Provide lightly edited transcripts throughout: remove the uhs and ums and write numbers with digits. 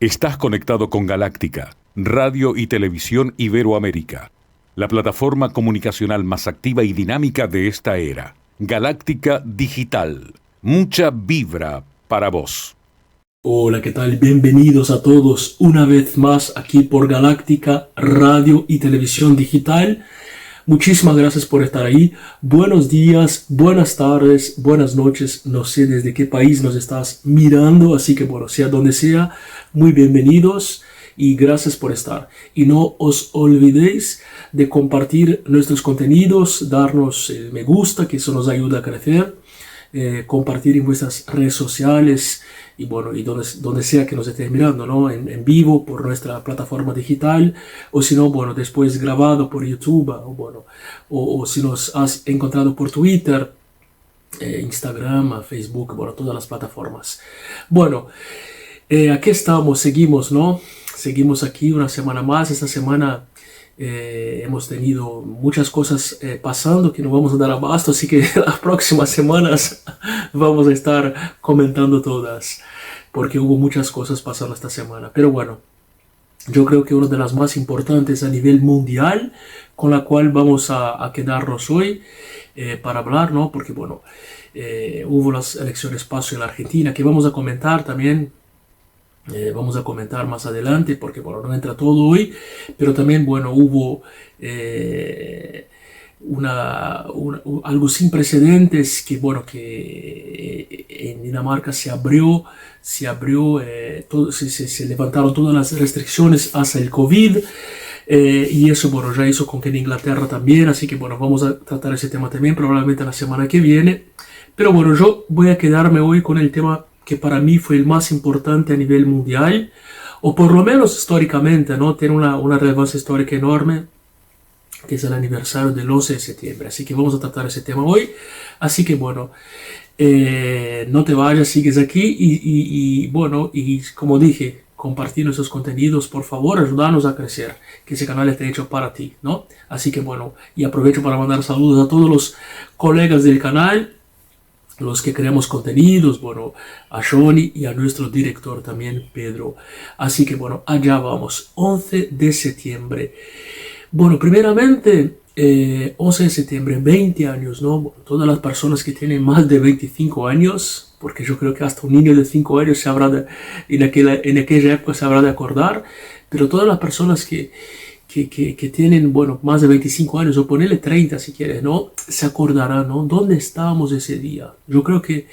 Estás conectado con Galáctica, Radio y Televisión Iberoamérica, la plataforma comunicacional más activa y dinámica de esta era. Galáctica Digital. Mucha vibra para vos. Hola, ¿qué tal? Bienvenidos a todos una vez más aquí por Galáctica, Radio y Televisión Digital. Muchísimas gracias por estar ahí. Buenos días, buenas tardes, buenas noches. No sé desde qué país nos estás mirando, así que bueno, sea donde sea, muy bienvenidos y gracias por estar. Y no os olvidéis de compartir nuestros contenidos, darnos me gusta, que eso nos ayuda a crecer, compartir en vuestras redes sociales y bueno, y donde sea que nos estés mirando, ¿no? En vivo por nuestra plataforma digital, o si no, bueno, después grabado por YouTube, o bueno, o si nos has encontrado por Twitter, Instagram, Facebook, bueno, todas las plataformas. Bueno, aquí estamos, seguimos, ¿no? Seguimos aquí una semana más. Esta semana hemos tenido muchas cosas pasando que no vamos a dar abasto, así que las próximas semanas vamos a estar comentando todas, porque hubo muchas cosas pasando esta semana. Pero bueno, yo creo que una de las más importantes a nivel mundial, con la cual vamos a quedarnos hoy para hablar, ¿no? Porque bueno, hubo las elecciones PASO en la Argentina, que vamos a comentar también. Vamos a comentar más adelante porque bueno, no entra todo hoy, pero también bueno, hubo algo sin precedentes que bueno, que en Dinamarca se levantaron todas las restricciones hacia el COVID, y eso bueno, ya hizo con que en Inglaterra también, así que bueno, vamos a tratar ese tema también probablemente la semana que viene, pero bueno, yo voy a quedarme hoy con el tema que para mí fue el más importante a nivel mundial, o por lo menos históricamente, ¿no? Tiene una relevancia histórica enorme, que es el aniversario del 11 de septiembre. Así que vamos a tratar ese tema hoy. Así que bueno, no te vayas, sigues aquí y bueno, y como dije, compartir nuestros contenidos, por favor, ayúdanos a crecer, que ese canal esté hecho para ti, ¿no? Así que bueno, y aprovecho para mandar saludos a todos los colegas del canal, los que creamos contenidos, bueno, a Johnny y a nuestro director también, Pedro. Así que bueno, allá vamos, 11 de septiembre. Bueno, primeramente, 11 de septiembre, 20 años, ¿no? Bueno, todas las personas que tienen más de 25 años, porque yo creo que hasta un niño de 5 años en aquella época se habrá de acordar, pero todas las personas que tienen, bueno, más de 25 años, o ponerle 30 si quieres, ¿no? Se acordarán, ¿no? ¿Dónde estábamos ese día? Yo creo que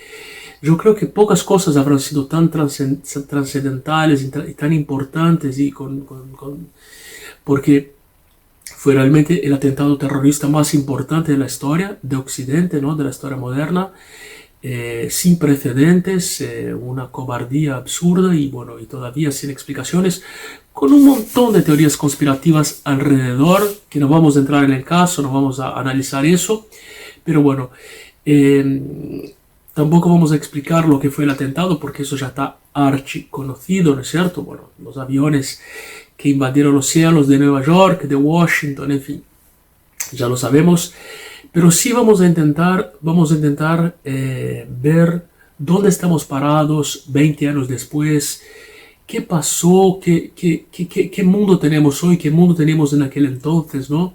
pocas cosas habrán sido tan trascendentales y tan importantes porque fue realmente el atentado terrorista más importante de la historia de Occidente, ¿no? De la historia moderna, sin precedentes, una cobardía absurda y bueno, y todavía sin explicaciones, con un montón de teorías conspirativas alrededor, que no vamos a entrar en el caso, no vamos a analizar eso, pero bueno, tampoco vamos a explicar lo que fue el atentado, porque eso ya está archiconocido, ¿no es cierto? Bueno, los aviones que invadieron los cielos de Nueva York, de Washington, en fin, ya lo sabemos, pero sí vamos a intentar ver dónde estamos parados 20 años después. ¿Qué pasó? ¿Qué mundo tenemos hoy? ¿Qué mundo teníamos en aquel entonces, ¿no?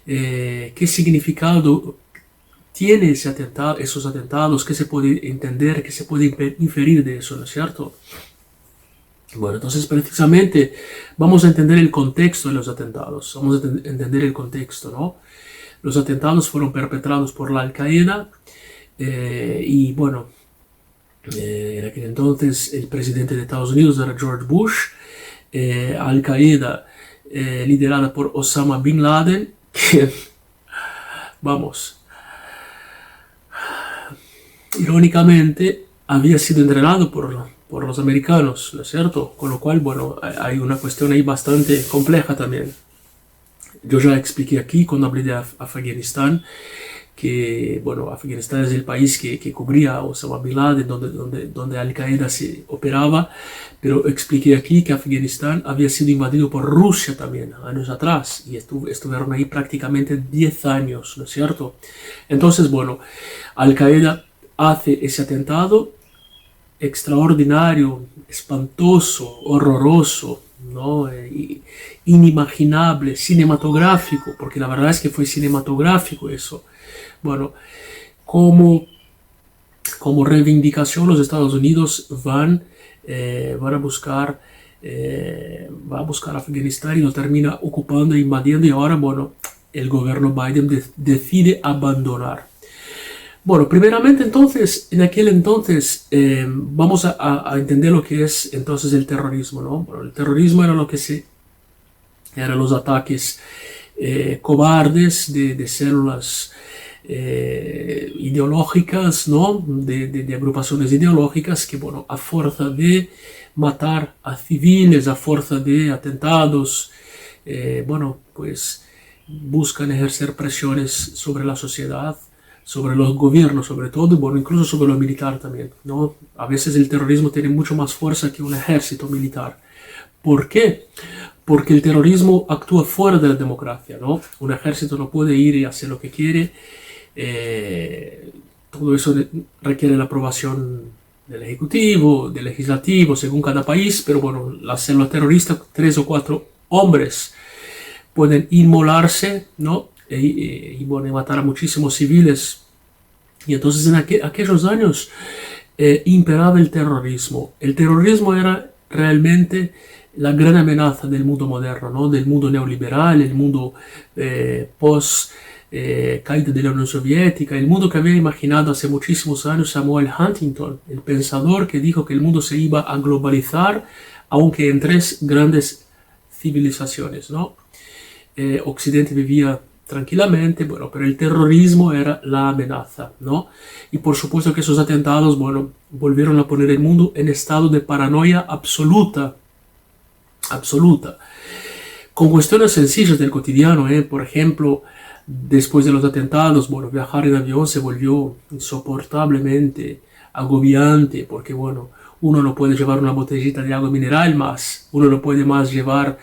¿Qué significado tiene esos atentados? ¿Qué se puede entender? ¿Qué se puede inferir de eso, ¿no es cierto? Bueno, entonces precisamente vamos a entender el contexto de los atentados. Vamos a entender el contexto, ¿no? Los atentados fueron perpetrados por la Al-Qaeda y bueno, en aquel entonces el presidente de Estados Unidos era George Bush. Al-Qaeda liderada por Osama Bin Laden, que, vamos, irónicamente había sido entrenado por los americanos, ¿no es cierto? Con lo cual, bueno, hay una cuestión ahí bastante compleja también. Yo ya expliqué aquí cuando hablé de Afganistán que, bueno, Afganistán es el país que cubría a Osama Bin Laden, donde Al-Qaeda se operaba, pero expliqué aquí que Afganistán había sido invadido por Rusia también, años atrás, y estuvieron ahí prácticamente 10 años, ¿no es cierto? Entonces, bueno, Al-Qaeda hace ese atentado extraordinario, espantoso, horroroso, ¿no? Inimaginable, cinematográfico, porque la verdad es que fue cinematográfico eso. Bueno, como, como reivindicación los Estados Unidos van a buscar, va a buscar Afganistán y lo termina ocupando e invadiendo y ahora, bueno, el gobierno Biden decide abandonar. Bueno, primeramente entonces, en aquel entonces, vamos a entender lo que es entonces el terrorismo, ¿no? Bueno, el terrorismo era lo que eran los ataques cobardes de células ideológicas, ¿no? De agrupaciones ideológicas que, bueno, a fuerza de matar a civiles, a fuerza de atentados, bueno, pues buscan ejercer presiones sobre la sociedad, sobre los gobiernos sobre todo, y bueno, incluso sobre lo militar también, ¿no? A veces el terrorismo tiene mucho más fuerza que un ejército militar. ¿Por qué? Porque el terrorismo actúa fuera de la democracia, ¿no? Un ejército no puede ir y hacer lo que quiere. Todo eso requiere la aprobación del Ejecutivo, del Legislativo, según cada país, pero bueno, la célula terrorista, 3 o 4 hombres pueden inmolarse, ¿no? Y bueno, matar a muchísimos civiles. Y entonces en aquellos años imperaba el terrorismo. El terrorismo era realmente la gran amenaza del mundo moderno, ¿no? Del mundo neoliberal, el mundo post caída de la Unión Soviética, el mundo que había imaginado hace muchísimos años Samuel Huntington, el pensador que dijo que el mundo se iba a globalizar, aunque en 3 grandes civilizaciones, ¿no? Occidente vivía tranquilamente, bueno, pero el terrorismo era la amenaza, ¿no? Y por supuesto que esos atentados, bueno, volvieron a poner el mundo en estado de paranoia absoluta, absoluta, con cuestiones sencillas del cotidiano, por ejemplo, después de los atentados, bueno, viajar en avión se volvió insoportablemente agobiante, porque, bueno, uno no puede llevar una botellita de agua mineral más, uno no puede más llevar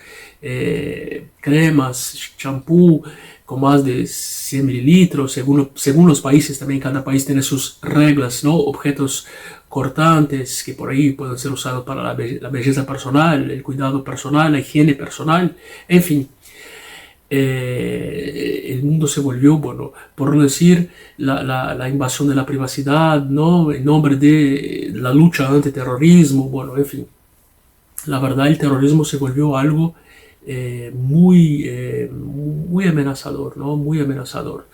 cremas, champú con más de 100 mililitros, según los países, también cada país tiene sus reglas, ¿no? Objetos cortantes que por ahí pueden ser usados para la belleza personal, el cuidado personal, la higiene personal, en fin. El mundo se volvió, bueno, por no decir la invasión de la privacidad, ¿no? En nombre de la lucha antiterrorismo, bueno, en fin. La verdad, el terrorismo se volvió algo muy amenazador, ¿no? Muy amenazador.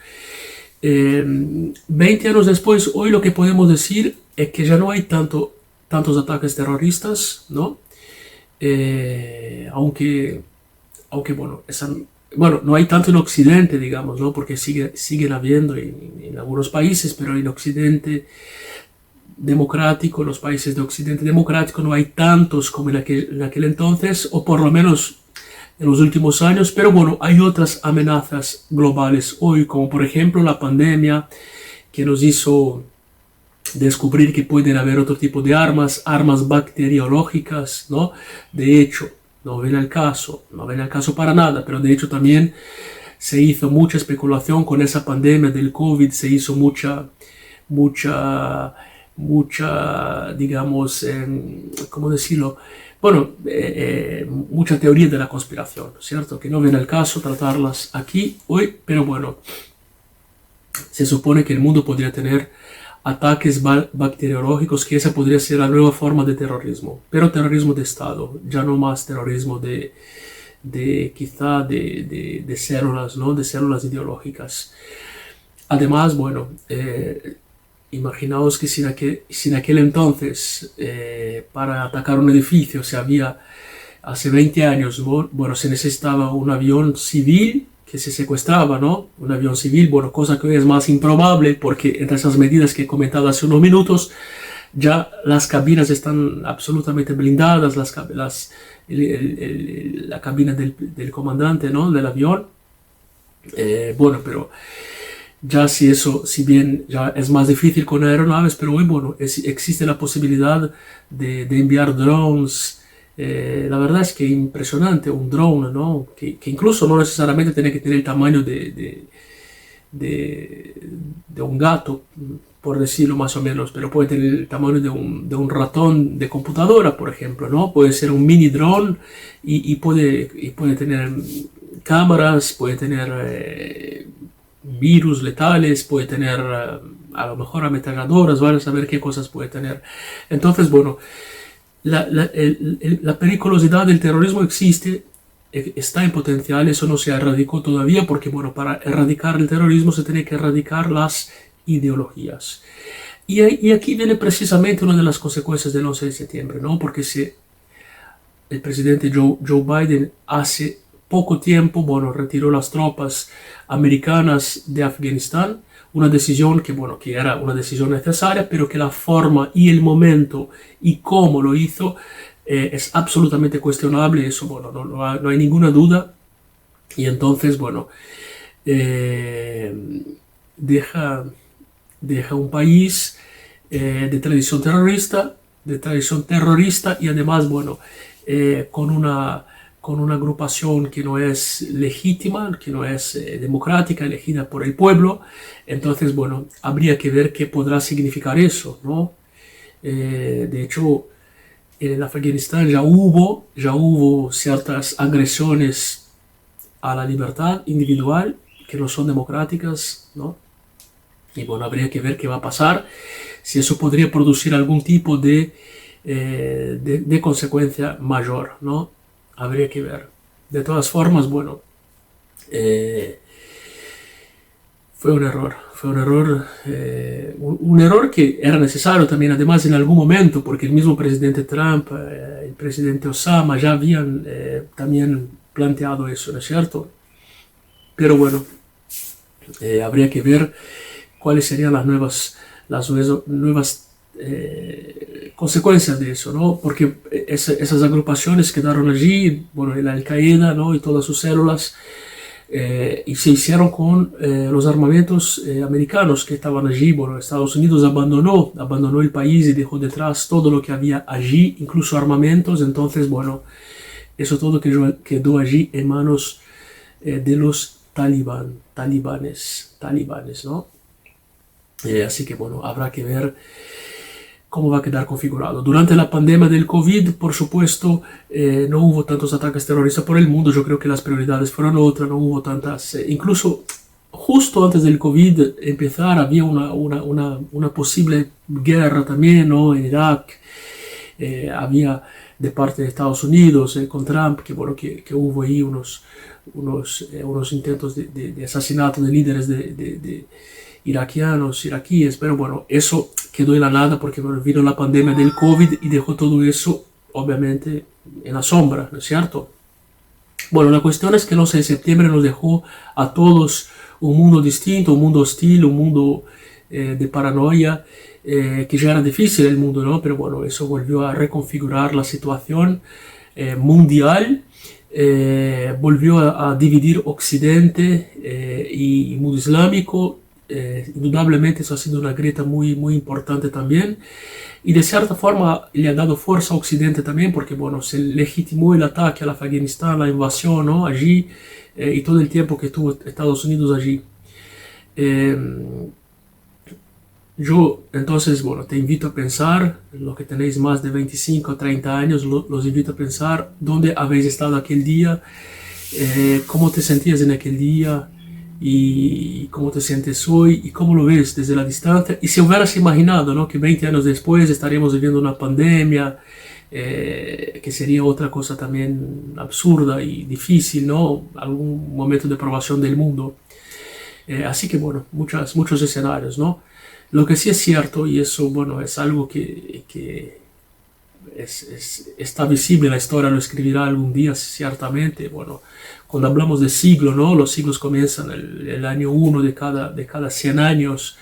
20 años después, hoy lo que podemos decir es que ya no hay tantos ataques terroristas, ¿no? Aunque bueno, bueno, no hay tanto en Occidente, digamos, ¿no? Porque siguen habiendo en algunos países, pero en Occidente democrático, los países de Occidente democrático, no hay tantos como en aquel entonces, o por lo menos en los últimos años, pero bueno, hay otras amenazas globales hoy, como por ejemplo la pandemia, que nos hizo descubrir que pueden haber otro tipo de armas bacteriológicas, ¿no? De hecho, no viene al caso para nada, pero de hecho también se hizo mucha especulación con esa pandemia del COVID, se hizo mucha, digamos, ¿cómo decirlo? Bueno, mucha teoría de la conspiración, ¿cierto? Que no viene al caso tratarlas aquí, hoy, pero bueno, se supone que el mundo podría tener ataques bacteriológicos, que esa podría ser la nueva forma de terrorismo, pero terrorismo de Estado, ya no más terrorismo de células, ¿no? De células ideológicas. Además, bueno, imaginaos que si en aquel entonces para atacar un edificio hace 20 años, bueno, se necesitaba un avión civil que se secuestraba, ¿no? Un avión civil, bueno, cosa que hoy es más improbable porque entre esas medidas que he comentado hace unos minutos, ya las cabinas están absolutamente blindadas, la cabina del comandante, ¿no? Del avión. Bueno, pero ya si bien ya es más difícil con aeronaves, pero hoy, bueno, existe la posibilidad de enviar drones. La verdad es que impresionante un drone, ¿no? Que incluso no necesariamente tiene que tener el tamaño de un gato, por decirlo más o menos, pero puede tener el tamaño de un ratón de computadora, por ejemplo, ¿no? Puede ser un mini dron y puede tener cámaras, puede tener virus letales, puede tener a lo mejor ametralladoras, van a saber qué cosas puede tener. Entonces, bueno, la periculosidad del terrorismo existe, está en potencial, eso no se erradicó todavía, porque bueno, para erradicar el terrorismo se tiene que erradicar las ideologías. Y aquí viene precisamente una de las consecuencias del 11 de septiembre, ¿no? Porque si el presidente Joe Biden hace poco tiempo, bueno, retiró las tropas americanas de Afganistán, una decisión que, bueno, que era una decisión necesaria, pero que la forma y el momento y cómo lo hizo es absolutamente cuestionable, eso, bueno, no hay ninguna duda. Y entonces, bueno, deja un país de tradición terrorista y además, bueno, con una agrupación que no es legítima, que no es democrática, elegida por el pueblo. Entonces, bueno, habría que ver qué podrá significar eso, ¿no? De hecho, en Afganistán ya hubo ciertas agresiones a la libertad individual que no son democráticas, ¿no? Y bueno, habría que ver qué va a pasar, si eso podría producir algún tipo de consecuencia mayor, ¿no? Habría que ver. De todas formas, bueno, fue un error, un error que era necesario también, además en algún momento, porque el mismo presidente Trump, el presidente Osama ya habían también planteado eso, ¿no es cierto? Pero bueno, habría que ver cuáles serían las nuevas consecuencias de eso, ¿no? Porque esas agrupaciones quedaron allí, bueno, el Al-Qaeda, ¿no? Y todas sus células, y se hicieron con los armamentos americanos que estaban allí. Bueno, Estados Unidos abandonó el país y dejó detrás todo lo que había allí, incluso armamentos. Entonces, bueno, eso todo quedó allí en manos de los talibanes, ¿no? Así que bueno, habrá que ver cómo va a quedar configurado. Durante la pandemia del COVID, por supuesto, no hubo tantos ataques terroristas por el mundo. Yo creo que las prioridades fueron otras, no hubo tantas. Incluso justo antes del COVID empezar, había una posible guerra también, ¿no? En Irak. Había de parte de Estados Unidos con Trump, que bueno, que hubo ahí unos intentos de asesinato de líderes de iraquíes, pero bueno, eso quedó en la nada porque bueno, vino la pandemia del COVID y dejó todo eso obviamente en la sombra, ¿no es cierto? Bueno, la cuestión es que el 11 de septiembre nos dejó a todos un mundo distinto, un mundo hostil, un mundo de paranoia, que ya era difícil el mundo, ¿no? Pero bueno, eso volvió a reconfigurar la situación mundial, volvió a dividir Occidente y mundo islámico. Indudablemente eso ha sido una grieta muy, muy importante también, y de cierta forma le ha dado fuerza a Occidente también, porque bueno, se legitimó el ataque al Afganistán, la invasión, ¿no? Allí, y todo el tiempo que estuvo Estados Unidos allí. Yo entonces, bueno, te invito a pensar, los que tenéis más de 25 o 30 años, los invito a pensar dónde habéis estado aquel día, cómo te sentías en aquel día, y cómo te sientes hoy y cómo lo ves desde la distancia. Y si hubieras imaginado, ¿no?, que 20 años después estaríamos viviendo una pandemia, que sería otra cosa también absurda y difícil, ¿no?, algún momento de probación del mundo. Así que bueno, muchos escenarios, ¿no? Lo que sí es cierto, y eso bueno, es algo que está visible, la historia lo escribirá algún día ciertamente. Bueno, cuando hablamos de siglo, ¿no? Los siglos comienzan el año 1 de cada 100 años.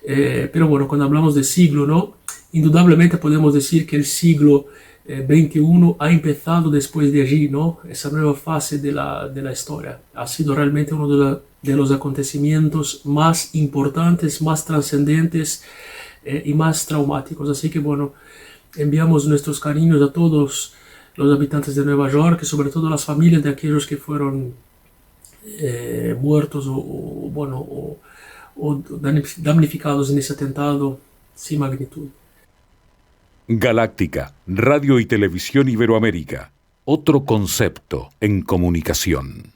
Pero bueno, cuando hablamos de siglo, ¿no? Indudablemente podemos decir que el siglo XXI ha empezado después de allí, ¿no? Esa nueva fase de la historia. Ha sido realmente uno de los acontecimientos más importantes, más trascendentes y más traumáticos. Así que bueno, enviamos nuestros cariños a todos los habitantes de Nueva York, y sobre todo a las familias de aquellos que fueron muertos o o damnificados en ese atentado sin magnitud. Galáctica, Radio y Televisión Iberoamérica. Otro concepto en comunicación.